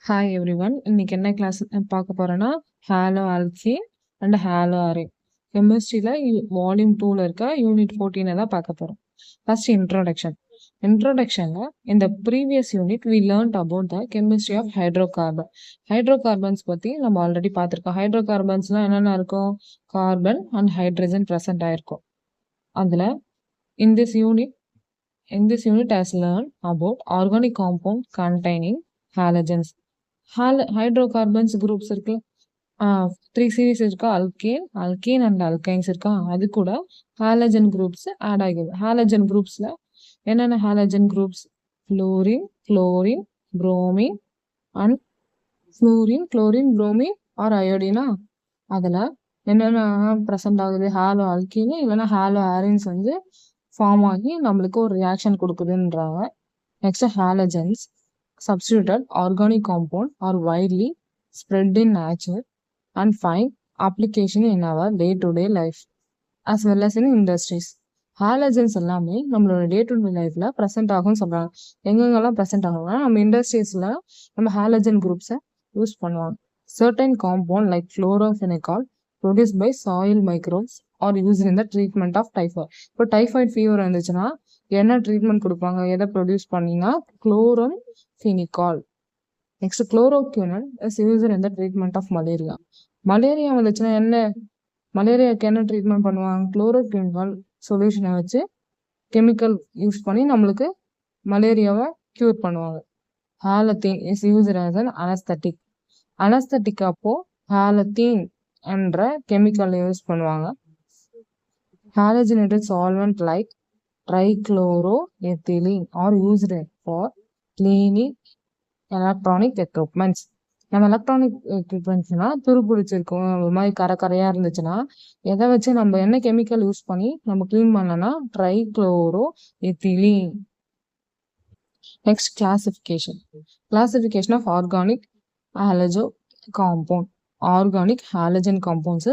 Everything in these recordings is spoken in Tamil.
Hi everyone. இன்னைக்கு என்ன கிளாஸ் பார்க்க போறோம்னா, halo alkane and halo arene. கெமிஸ்ட்ரியில வால்யூம் 2ல இருக்க யூனிட் 14 தான் பார்க்க போறோம். First introduction. இன்ட்ரோடக்ஷன்ல இந்த previous unit we learned about the chemistry of hydrocarbon. Hydrocarbons பத்தி நம்ம ஆல்ரெடி பார்த்துருக்கோம். ஹைட்ரோகார்பன்ஸ்லாம் என்னென்ன இருக்கும்? கார்பன் அண்ட் ஹைட்ரஜன் ப்ரெசென்ட் ஆயிருக்கும். அதுல in this unit has learned about organic compound containing halogens. Hydrocarbons groups இருக்கு. 3 சீரீஸ் இருக்கா, அல்கேன் அண்ட் அல்கைன்ஸ் இருக்கா. அது கூட ஹாலஜன் குரூப்ஸ் ஆட் ஆகிது. ஹாலஜன் குரூப்ஸ்ல என்னென்ன halogen groups? Fluorine, chlorine, bromine and bromine or அயோடினா. அதுல என்னென்ன ப்ரெசென்ட் ஆகுது? ஹாலோ அல்கீன் இல்லைன்னா ஹாலோ ஆரின்ஸ் வந்து ஃபார்ம் ஆகி நம்மளுக்கு ஒரு ரியாக்ஷன் கொடுக்குதுன்றாங்க. Next halogens substituted organic compound are widely spread in nature and find application in our day-to-day life as well as in industries. Halogens எல்லாமே நம்மளோட டே டு டே லைஃப்ல ப்ரெசென்ட் ஆகும்னு சொல்றாங்க. எங்கெங்கெல்லாம் ப்ரெசென்ட் ஆகும்னா நம்ம இண்டஸ்ட்ரீஸ்ல நம்ம ஹாலஜன் குரூப்ஸை யூஸ் பண்ணுவாங்க. Certain compound like chloramphenicol produce by soil microbes are use in the treatment of typhoid. இப்போ டைஃபாய்ட் ஃபீவர் இருந்துச்சுன்னா என்ன ட்ரீட்மெண்ட் கொடுப்பாங்க? எதை ப்ரொடியூஸ் பண்ணினா? Chloramphenicol. Next chloroquine is used in the treatment of malaria. Malaria வந்துச்சுன்னா என்ன? மலேரியாவுக்கு என்ன ட்ரீட்மெண்ட் பண்ணுவாங்க? குளோரோக்வினால் சொல்யூஷனை வச்சு கெமிக்கல் யூஸ் பண்ணி நம்மளுக்கு மலேரியாவை க்யூர் பண்ணுவாங்க. Halothane is used as an anaesthetic. Anaesthetic அப்போ ஹாலத்தீன் என்ற கெமிக்கல் யூஸ் பண்ணுவாங்க. Halogenated solvent like trichloroethylene are used for cleaning electronic equipments. நம்ம எலக்ட்ரானிக் எக்யூப்மெண்ட்ஸ்னா துருப்பிடிச்சிருக்கும், ஒரு மாதிரி கரையா இருந்துச்சுன்னா எதை வச்சு நம்ம என்ன கெமிக்கல் யூஸ் பண்ணி நம்ம கிளீன் பண்ணனா? Trichloroethylene. Next classification of organic halogen compound. Organic halogen compounds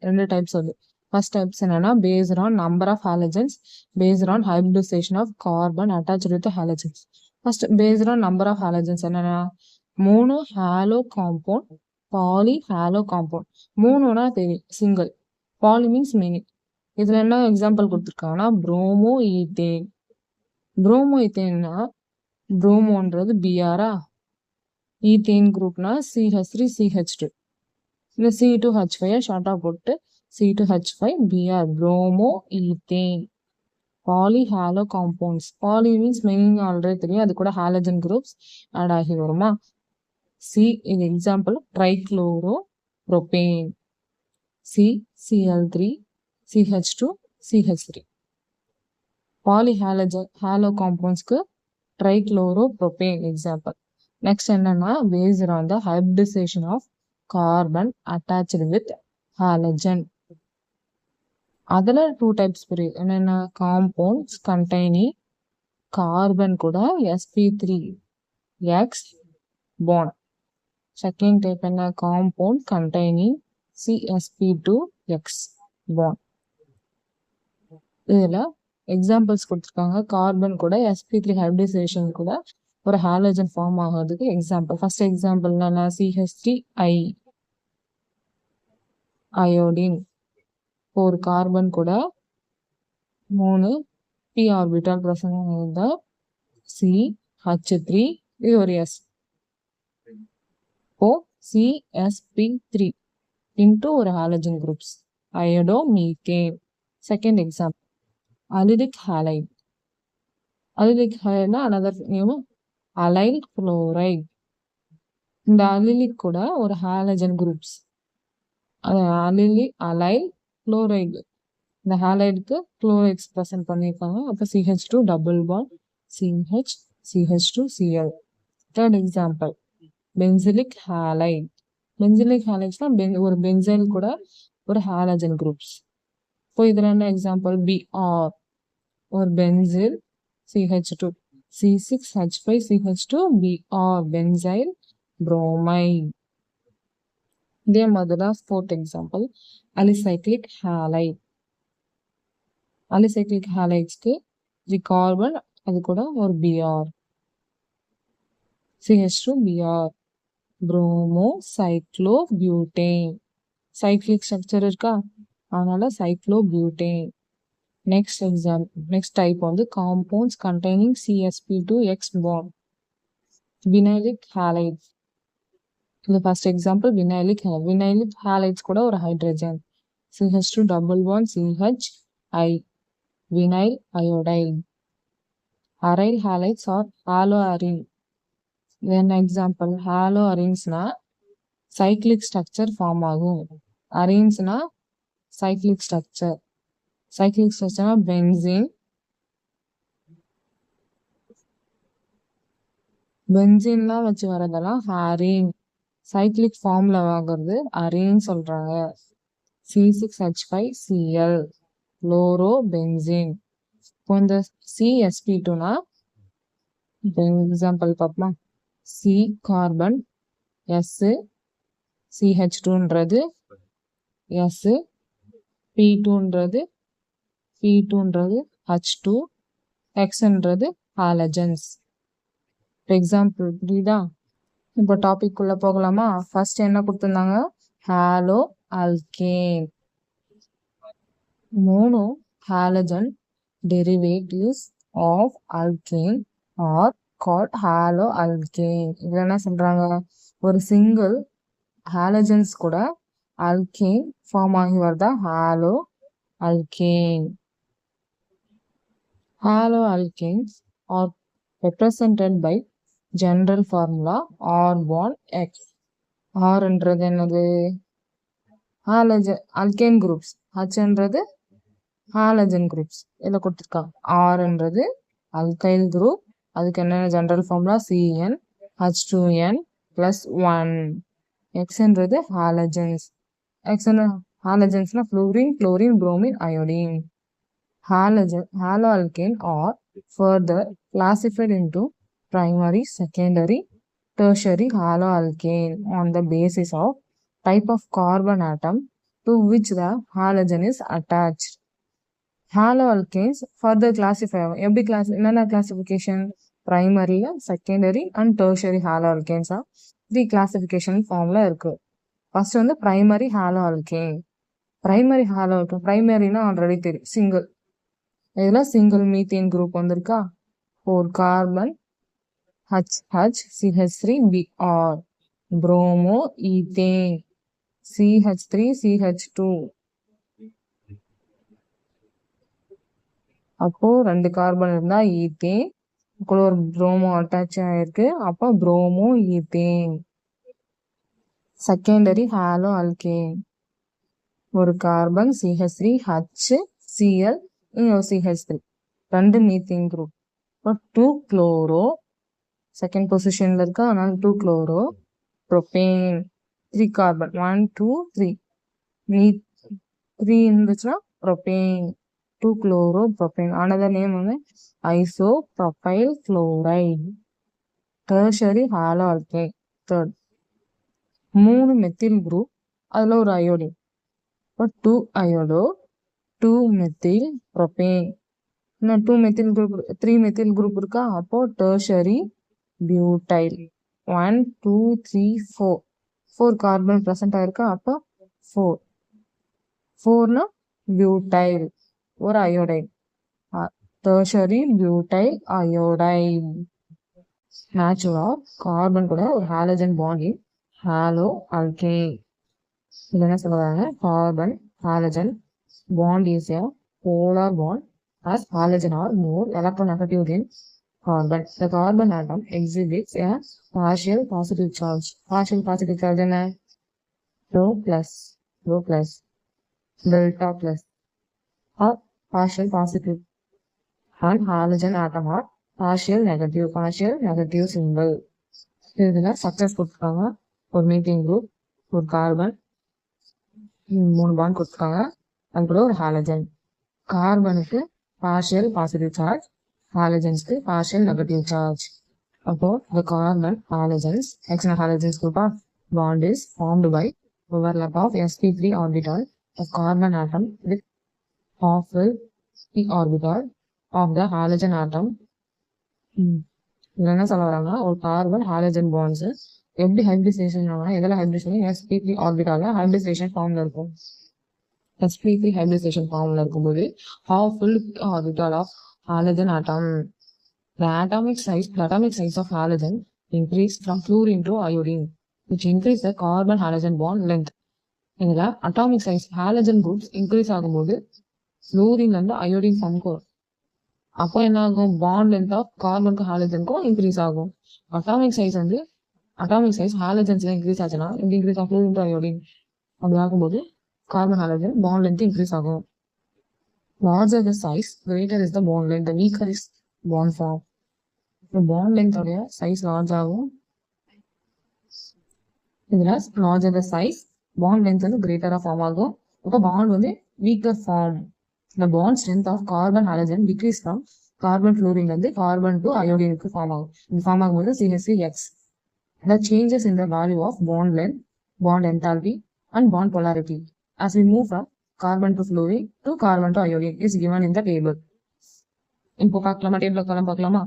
ரெண்டு டைப்ஸ் வருது. ஃபர்ஸ்ட் டைப்ஸ் என்னன்னா based on number of halogens based on hybridization of carbon attached with the halogens. First based on number of halogens என்னன்னா mono halo compound, poly halo compound. மோனோனா தெரியும், சிங்கிள். Poly means many. இதுல என்ன எக்ஸாம்பிள் கொடுத்துருக்காங்கன்னா புரோமோ ஈத்தேன். புரோமோ ஈத்தேன்னா புரோமோன்றது பிஆரா, ஈத்தேன் குரூப்னா CH3CH2. இந்த C2H5 ஷார்ட்டா போட்டு C2H5Br bromo ethane. Poly halo compounds. Poly means many already தெரியும், அது கூட ஹாலஜன் குரூப்ஸ் ஆட் ஆகி வருமா. இது example trichloro propane. CCl3CH2CH3. Poly halo காம்பவுண்ட்ஸ்க்கு ட்ரைக்ளோரோ ப்ரோபேன் எக்ஸாம்பிள். நெக்ஸ்ட் என்னன்னா based on the hybridization of carbon attached with halogen. அதுல 2 டைப்ஸ் புரியுது. என்னென்ன? காம்பவுண்ட்ஸ் கண்டெய்னிங் கார்பன் கூட sp3x பாண்ட். செகண்ட் டைப் என்ன? Compound containing CsP2x bond. இதுல எக்ஸாம்பிள்ஸ் கொடுத்துருக்காங்க. கார்பன் கூட sp3 ஹைபிரிடைசேஷன் கூட ஒரு ஹாலஜன் ஃபார்ம் ஆகிறதுக்கு எக்ஸாம்பிள். ஃபர்ஸ்ட் எக்ஸாம்பிள் என்னன்னா CH3I அயோடின். ஒரு கார்பன் கூட 3 p ஆர்பிட்டால் பிரசன்ட் இருந்தா CH3 இது ஒரு S. இப்போ CsP3 into ஒரு halogen groups iodomethane. Second example allylic halide. Allylic ஹாலைட்னா another name அலைல் குளோரைட். இந்த அலிலிக் கூட ஒரு ஹாலஜன் குரூப்ஸ் அலைல் குளோரைடு. இந்த ஹாலைடுக்கு குளோரைட்ஸ் ப்ரெசென்ட் பண்ணியிருக்காங்க. அப்போ CH2 double bond CH2Cl. Third example benzylic halide. Benzylic ஹாலைட்ஸ்னா ஒரு பென்சைல் கூட ஒரு ஹாலஜன் குரூப்ஸ். இப்போ இதுல என்ன எக்ஸாம்பிள்? Br ஒரு benzyl CH2 C6H5CH2Br benzyl bromide. இதே மாதிரி தான் fourth example alicyclic halide. Alicyclic ஹாலைட்ஸ்க்கு கார்பன் அது கூட ஒரு Br CH2Br. bromoscyclobutane. Cyclic structure இருக்கா, அதனால cyclobutane. Next type வந்து compounds containing CsP2X bond. Vinylic halides. இந்த first example vinylic halide. Vinylic halides கூட ஒரு hydrogen. CH2 double bond CHI. Vinyl iodide. Aryl halides or haloarine. Then example haloarenesனா cyclic structure form ஆகும். arenesனா cyclic structure. cyclic structure benzene. பென்சீன்லாம் வச்சு வரதெல்லாம் அரீன். சைக்ளிக் ஃபார்ம்ல வாங்குறது அரீன் சொல்றாங்க. C6H5Cl chloro benzene. இப்போ இந்த CsP2னா எக்ஸாம்பிள் பார்ப்போமா, C கார்பன், S CH2ன்றது S, P2ன்றது H2, Xன்றது ஹாலஜன்ஸ். எக்ஸாம்பிள் புரியுதா? இப்போ டாபிக் உள்ள போகலாமா? ஃபர்ஸ்ட் என்ன கொடுத்திருந்தாங்க, halo alkane. 3 halogen derivatives of alkane are called halo alkane. இதுல என்ன சொல்றாங்க, ஒரு சிங்கிள் ஹாலஜன்ஸ் கூட அல்கேன் ஃபார்ம் ஆகி வருதா halo alkane. Halo alkanes are represented by general formula R bond X. Rன்றது என்னது, ஹாலஜன் அல்கேன் குரூப்ஸ். Hன்றது ஹாலஜன் குரூப்ஸ். இதில் கொடுத்துருக்காங்க. Rன்றது அல்கைல் குரூப், அதுக்கு என்ன ஜெனரல் ஃபார்முலா CN H2N + 1. Xன்றது ஹாலஜன்ஸ். ஹாலஜன்ஸ்னா fluorine, chlorine, bromine, iodine. Haloalkane are further classified into primary, secondary, tertiary haloalkane on the basis of type of carbon atom to which the halogen is attached. Haloalkanes further classify எப்படி என்னென்ன classification, primary, secondary and tertiary ஹாலோஅல்கேன்ஸா 3 கிளாசிஃபிகேஷன் ஃபார்ம்ல இருக்கு. ஃபர்ஸ்ட் வந்து பிரைமரி ஹாலோஅல்கேன். பிரைமரினா ஆல்ரெடி தெரியும், சிங்கிள். இதில் சிங்கிள் மீத்தேன் குரூப் வந்திருக்கா, 4 carbon HHCH3Br, promo ethane CH3CH2. அப்போ 2 கார்பன் இருந்தா ஈத்தேன், ஒரு புரோமோ அட்டாச் ஆயிருக்கு, அப்போ bromo ethane. Secondary halo alkane, ஒரு carbon CH3HCl, CH3, 2 methane group. இப்போ 2 குளோரோ செகண்ட் பொசிஷன்ல இருக்கா, அதனால 2 குளோரோ ப்ரோபேன். 3 கார்பன் 1 2 3 3 இருந்துச்சுன்னா propane. 2 chloro propane. Another name வந்து isopropyl chloride. Tertiary halo alkane. Third 3 methyl group, அதுல ஒரு அயோடின். இப்போ 2 அயோடோ 2 மெத்தில் ப்ரோபேன். இன்னும் 2 மெத்தில் குரூப் 3 மெத்தில் குரூப் இருக்கா, அப்போ டெர்ஷரி பியூட்டைல். 1 2 3 4 4 கார்பன் ப்ரெசென்ட் ஆயிருக்கா, அப்போ 4 4னா பியூட்டைல், ஒரு அயோடைடு. Tertiary butyl iodide. நேச்சுரலா கார்பன் கூட ஒரு ஹாலஜன் பாண்ட் இன் ஹாலோ அல்கேன். இது என்ன சொல்றாங்க, carbon halogen bond is a polar bond as halogen are more electronegative than carbon. The carbon atom exhibits a partial positive charge. Partial positive charge என்ன, rho plus, delta plus or partial positive. And halogen atom are partial negative symbol. இதுல சக்சஸ் கொடுத்துருக்காங்க. ஒரு மீத்தேன் குரூப், ஒரு கார்பன், 3 பாண்ட் கொடுத்துருக்காங்க, அது கூட ஒரு ஹாலஜன். கார்பனுக்கு பார்ஷியல் பாசிட்டிவ் சார்ஜ், ஹாலஜன்ஸ்க்கு பார்ஷியல் நெகட்டிவ் சார்ஜ். அப்போ the carbon halogens, external halogens group of bond is formed by overlap of sp3 orbital of carbon atom with half-fill p orbital of the halogen atom. என்ன சொல்ல வராங்கன்னா, ஒரு கார்பன் ஹாலஜன் பாண்ட்ஸ் எப்படி ஹைபிரிடைசேஷன் ஆகும்னா எதில் ஹைபிரிடைசேஷன் sp3 ஆர்பிட்டால ஹைபிரிடைசேஷன் ஃபார்ம்ல இருக்கும். sp3 hybridization formula இருக்கும்போது how full orbital of halogen atom. The atomic size of halogen increase from fluorine to iodine, which increase the carbon halogen bond length. இதுல atomic size halogen groups increase ஆகும்போது ஃப்ளூரின்ல இருந்து அயோடின் ஃபார்முக்கு வரும். அப்போ என்ன ஆகும்? பாண்ட் லென்த் ஆஃப் கார்பனுக்கும் ஹாலஜனுக்கும் இன்க்ரீஸ் ஆகும். அட்டாமிக் சைஸ் ஹாலஜன்ஸ்ல இன்க்ரீஸ் ஆச்சுன்னா எப்படி இன்க்ரீஸ் ஆகும்? ஃப்ளூரின் டு அயோடின் அப்படி ஆகும்போது carbon halogen bond length increase ஆகும். Larger the size, greater is the bond length, the weaker is bond form. The bond length உடைய size large ஆகும். இதுல larger the size, bond length வந்து greater form ஆகும். அப்போ bond வந்து weaker form. The bond strength of carbon halogen decrease from carbon fluorine வந்து carbon to iodine க்கு form ஆகும். இது form ஆகும்போது CH3X. The changes in the value of bond length, bond enthalpy and bond polarity as we move from carbon to fluorine to carbon to iodine is given in the table. இப்போ பார்க்கலாமா? டேபிள் பார்க்கலாமா?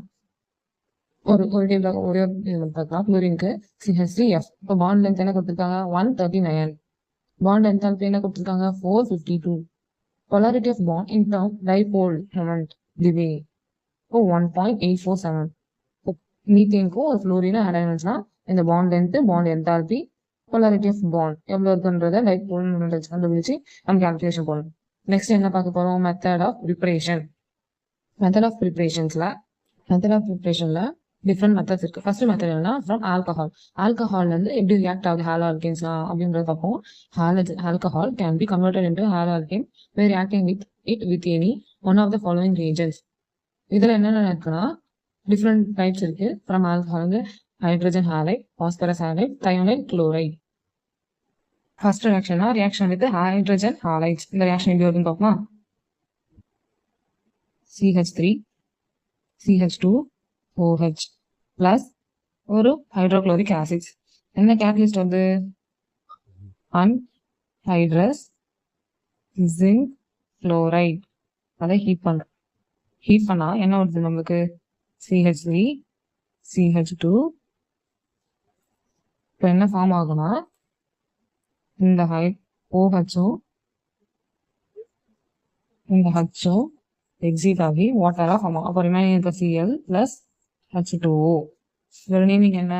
ஒரு டேபிள் ஒரே பார்க்கலாம். ஃப்ளூரினுக்கு CH3F. இப்போ பாண்ட் லென்த் என்ன கொடுத்துருக்காங்க? 139. பாண்ட் என்தால்பி என்ன கொடுத்துருக்காங்க? 452. polarity of bond in term dipole moment டிவே இப்போ 1.847. மீத்தேனுக்கும் ஒரு ஃப்ளூரினும் ஆட் ஆயிடுச்சுன்னா இந்த bond length, bond enthalpy, polarity of bond எவ்வளவு இருக்குன்றத டைபோல் மொமெண்ட் கண்டுபிடிச்சு நம்ம கால்குலேஷன் போடணும். நெக்ஸ்ட் என்ன பார்க்க போறோம்? மெத்தட் ஆஃப் ப்ரிப்பரேஷன்ல டிஃப்ரெண்ட் மெத்தட்ஸ் இருக்கு. ஃபர்ஸ்ட் மெத்தட் என்னன்னா ஃப்ரம் ஆல்கஹால் வந்து எப்படி ரியாக்ட் ஆகுது ஹாலோ அல்கேன்ஸ்லாம் அப்படின்றத பார்ப்போம். Alcohol can be converted into halo alkane by reacting with any one of the following reagents. இதுல என்னென்ன இருக்குன்னா டிஃப்ரெண்ட் டைப்ஸ் இருக்கு. ஃப்ரம் ஆல்கஹால் வந்து hydrogen halide, phosphorus halide, thionyl, chloride. First reaction with hydrogen halides. இந்த ரியாக்ஷன் எப்படி வருதுன்னு பார்ப்போமா? CH3 CH2OH பிளஸ் ஒரு ஹைட்ரோக்ளோரிக் ஆசிட். என்ன கேட்டலிஸ்ட் வந்து அன்ஹைட்ரஸ் ஜிங்க் குளோரைட். அதை ஹீட் பண்ணா என்ன வருது நம்மளுக்கு? CH3 CH2. இப்போ என்ன ஃபார்ம் ஆகும்னா இந்த OHO எக்ஸிட் ஆகி வாட்டரா ஃபார்ம் ஆகும். அப்போ ரிமைனிங் இருக்க Cl பிளஸ் H2O. இதோட நேமிங் என்ன?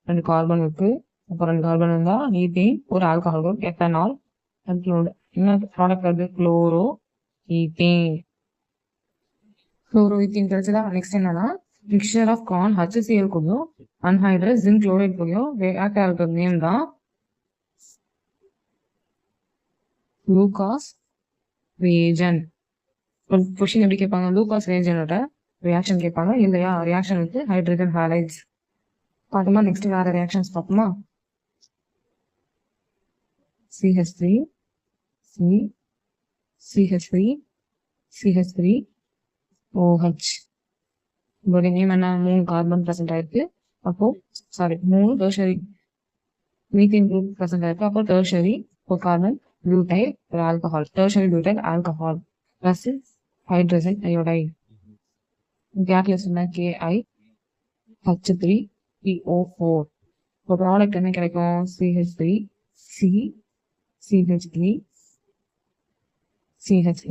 2 கார்பன் இருக்கு. அப்போ 2 கார்பன் இருந்தா ஈத்தேன், ஒரு ஆல்கஹால் குரூப் எத்தனால், என்ன ப்ராடக்ட் வருது? Chloro ethane. கிடைச்சதா? நெக்ஸ்ட் என்னன்னா மிக்சர் ஆஃப் கார்ன் HCl கூடயும் அன்ஹைட்ரஸ் ஜிங்க் குளோரைட் கூடயும் ரியாக்ட் ஆகிற நேம் தான் லூகாஸ் ரியேஜன்ட். கொஸ்டின் எப்படி கேட்பாங்க? லூகாஸ் ரியேஜன்ட்டோட ரியாக்ஷன் கேட்பாங்க இல்லையா? ரியாக்ஷன் வித் ஹைட்ரஜன் ஹாலைட்ஸ் பார்ப்போமா? நெக்ஸ்ட் வேற ரியாக்ஷன்ஸ் பார்ப்போமா? CH3 CH3OH. இதோட நேம் என்ன? 3 கார்பன் பிரசன்ட் ஆயிருக்கு. அப்போ 3 டெர்ஷரி மீத்தேன் குரூப் பிரசன்ட் ஆயிருக்கு. அப்போ டெர்ஷரி ஒரு கார்பன் பியூட்டைல் ஒரு alcohol, tertiary butyl alcohol plus hydrogen iodide. Catalyst என்ன? KiH3PO4. இப்போ ப்ராடக்ட் என்ன கிடைக்கும்? CH3 CH3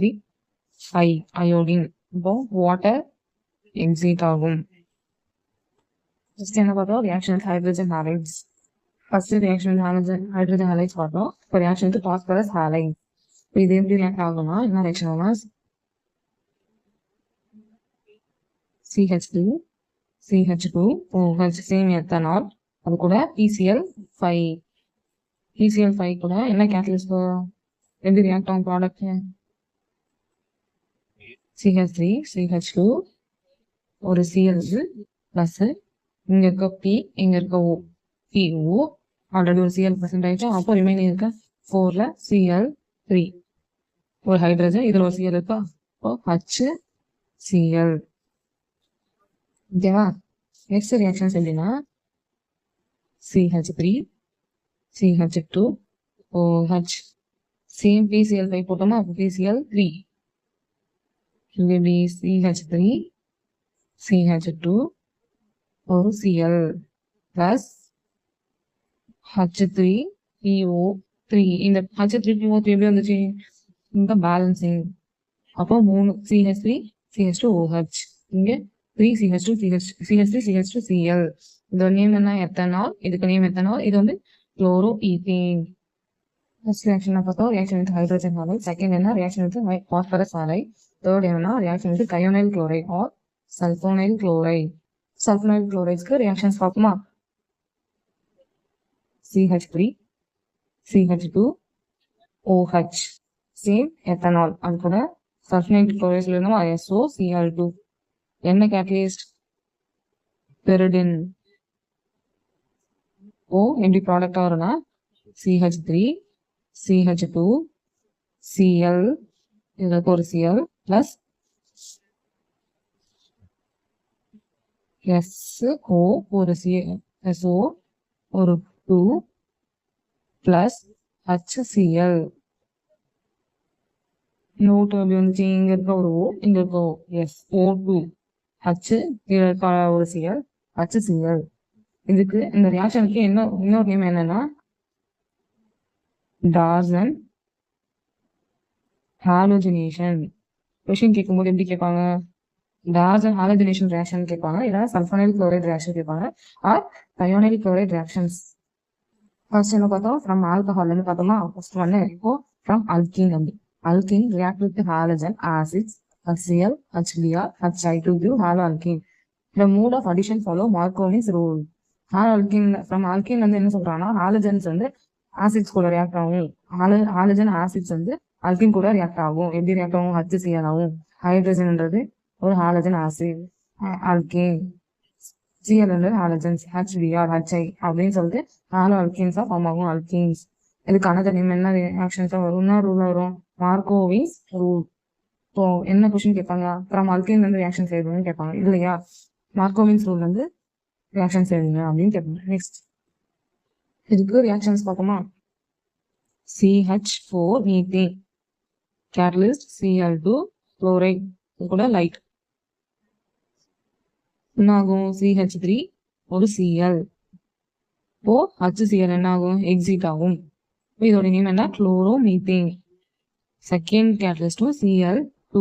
iodine. இப்போ வாட்டர் எக்ஸிட் ஆகும். ஃபர்ஸ்ட் என்ன பார்த்தோம்? Reaction with hydrogen halides. First reaction with hydrogen halides பார்த்தோம். இப்போ ரியாக்ஷன் வித் பாஸ்பரஸ் ஹாலைட். இது எப்படி ரியாக்ட் ஆகும்னா என்ன ரியாக்ஷன் ஆகும்னா CH2OH சேம் எத்தனால், அது கூட PCl5 கூட என்ன கேட்டலிஸ்ட் எப்படி ரியாக்ட் ஆகும் ப்ராடக்ட்? CH3 CH2 ஒரு Cl பிளஸ் இங்க இருக்க P, இங்க இருக்க O, PO ஆல்ரெடி ஒரு Cl பிரசன்ட் ஆயிடுச்சு. அப்போ ரிமைனிங் இருக்க 4ல Cl3 ஒரு ஹைட்ரஜன், இதுல ஒரு Cl இருக்கா? அப்போ HCl. ஓகேவா? நெக்ஸ்ட் ரியாக்ஷன்ஸ் எப்படின்னா CH3 CH2OH சேம் PCl5 போட்டோமா? அப்போ PCl3 இங்கே CH3 CH2 ஒரு Cl பிளஸ் H3PO3. இந்த H3PO3 எப்படி வந்துச்சு? இங்க பேலன்சிங். அப்போ 3 CH3 CH2OH. இங்க 3 CH2 CH3 CH2Cl. இதோட நேம் என்ன? எத்தனால். இதுக்கு நேம் எத்தனால். இது வந்து குளோரோஈத்தேன். ஃபர்ஸ்ட் ரியாக்ஷன் பார்த்தோம், reaction with hydrogen halide. Second என்ன? Reaction with phosphorus halide. Third என்னன்னா reaction with thionyl chloride or sulphonyl chloride. Sulphonyl குளோரைட்ஸ்க்கு ரியாக்ஷன்ஸ் பார்ப்போமா? CH3 CH2OH. Same ethanol. அது கூட சல்போனைல் குளோரைட்ஸ்ல இருந்தோம் SOCl2. என்ன கேட்டலிஸ்ட்? பெரிடின். ஓ எப்படி ப்ராடக்டா வரும்னா CH3 CH2 Cl, இதற்கு ஒரு Cl plus SO ஒரு SO ஒரு 2 plus HCl. நோட்டு அப்படி வந்துச்சு. இங்க இருக்க ஒரு O, இங்க இருக்க SO2 H, கீழே இருக்க ஒரு Cl HCl. இதுக்கு இந்த ரியாக்ஷனுக்கு இன்னொரு நேம் என்னன்னா டார்சன் ஹாலோஜினேஷன். கொஸ்டின் கேட்கும்போது எப்படி கேட்பாங்க? டார்சன் ஹாலோஜினேஷன் ரியாக்ஷன் கேட்பாங்க, இல்லைன்னா சல்போனைல் குளோரைட் ரியாக்ஷன் கேட்பாங்க, ஆர் கயோனைல் குளோரைட் ரியாக்ஷன்ஸ். ஃபர்ஸ்ட் என்ன பார்த்தோம்? ஃப்ரம் ஆல்கஹால் பார்த்தோமா? ஃபர்ஸ்ட் ஒன்னு இப்போ ஃப்ரம் அல்கீன். அப்படி alkene react with halogen acids HCl, HBr, Hi2 give haloalkene. The mode of addition follow Marconi's rule. From alkene வந்து என்ன சொல்றாங்கன்னா ஹாலஜன்ஸ் வந்து ஆசிட்ஸ் கூட ரியாக்ட் ஆகும். ஹாலஜன் ஆசிட்ஸ் வந்து அல்கின் கூட ரியாக்ட் ஆகும். எப்படி ரியாக்ட் ஆகும்? HCl ஆகும். ஹைட்ரஜன்ன்றது ஒரு halogen acid, alkane. Cl halogens, HBr, Hi அப்படின்னு சொல்லிட்டு ஹாலோ அல்கீன்ஸா ஃபார்ம் ஆகும். அல்கீன்ஸ். இதுக்கான நேம் என்ன ரியாக்ஷன்ஸா வரும்? என்ன ரூல் வரும்? மார்கோவிஸ் ரூல். இப்போ என்ன கொஸ்டின் கேட்பாங்க? ஃப்ரம் அல்கீன் வந்து ரியாக்ஷன் செய்யணும்னு கேட்பாங்க, இல்லையா? மார்கோவின்ஸ் ரூல் வந்து ரியாக்ஷன் செய்யுங்க அப்படின்னு கேட்பாங்க. நெக்ஸ்ட் இதுக்கு ரியாக்ஷன்ஸ் பார்ப்போமா? CH4 methane, catalyst Cl2 chloride, இது கூட லைட். என்ன ஆகும்? CH3 ஒரு Cl. இப்போ HCl என்ன ஆகும்? எக்ஸிட் ஆகும். இதோட நேம் என்ன? Chloro methane. செகண்ட் கேட்டலிஸ்டும் Cl2.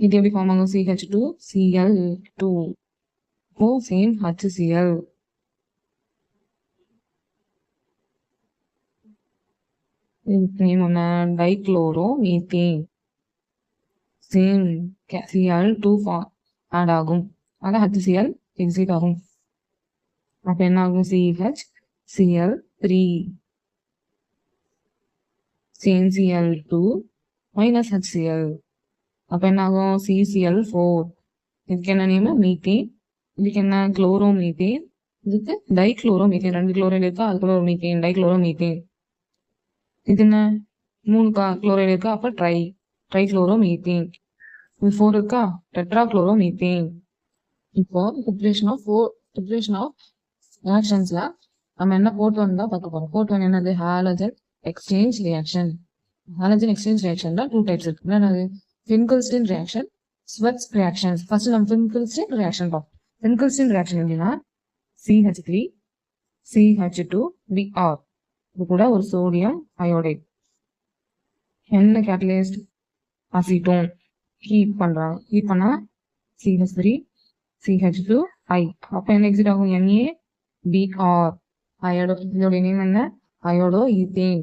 இது எப்படி ஃபார்ம் ஆகும்? CH2 Cl2. இப்போ சேம் HCl. நேம் என்ன? Dichloro methane. Same Cl2 add ஆகும், அதான் HCl எக்ஸிட் ஆகும். அப்ப என்ன ஆகும்? CHCl3. Same Cl2 minus HCl. அப்ப என்ன ஆகும்? CCl4. இதுக்கு என்ன நேம்? மீத்தேன். இதுக்கு என்ன? Chloro methane. இதுக்கு டைக்ளோரோ மீத்தேன். 2 குளோரைடு இருக்கா, அது கூட ஒரு மீத்தேன், டைக்ளோரோ மீத்தேன். இது என்ன? 3 குளோரைடு இருக்கா, அப்ப ட்ரைக்ளோரோ மீத்தேன். இது 4 இருக்கா, டெட்ராக்ளோரோ மீத்தேன். இப்போ ப்ரிப்பரேஷன் ஆஃப் ரியாக்ஷன்ஸ்ல நம்ம என்ன போர்ட் 1 தான் பார்க்க போறோம். போர்ட் 1 என்னது? Halogen exchange reaction. Halogen exchange ரியாக்ஷன்ல 2 டைப்ஸ் இருக்கு. என்னது? Finkelstein reaction, Swarts reactions. First நம்ம ஃபின்கெல்ஸ்டீன் ரியாக்ஷன் பார்ப்போம். ஃபின்கெல்ஸ்டீன் ரியாக்ஷன் எப்படின்னா CH3 CH2Br, இது கூட ஒரு சோடியம் அயோடைட். என்ன கேட்டலிஸ்ட்? அசிட்டோன். ஹீட் பண்றாங்க. ஹீட் பண்ணா CH3 CH2I. அப்ப என்ன எக்ஸிட் ஆகும்? NaBr. இதோட நேம் என்ன? Iodo ethane.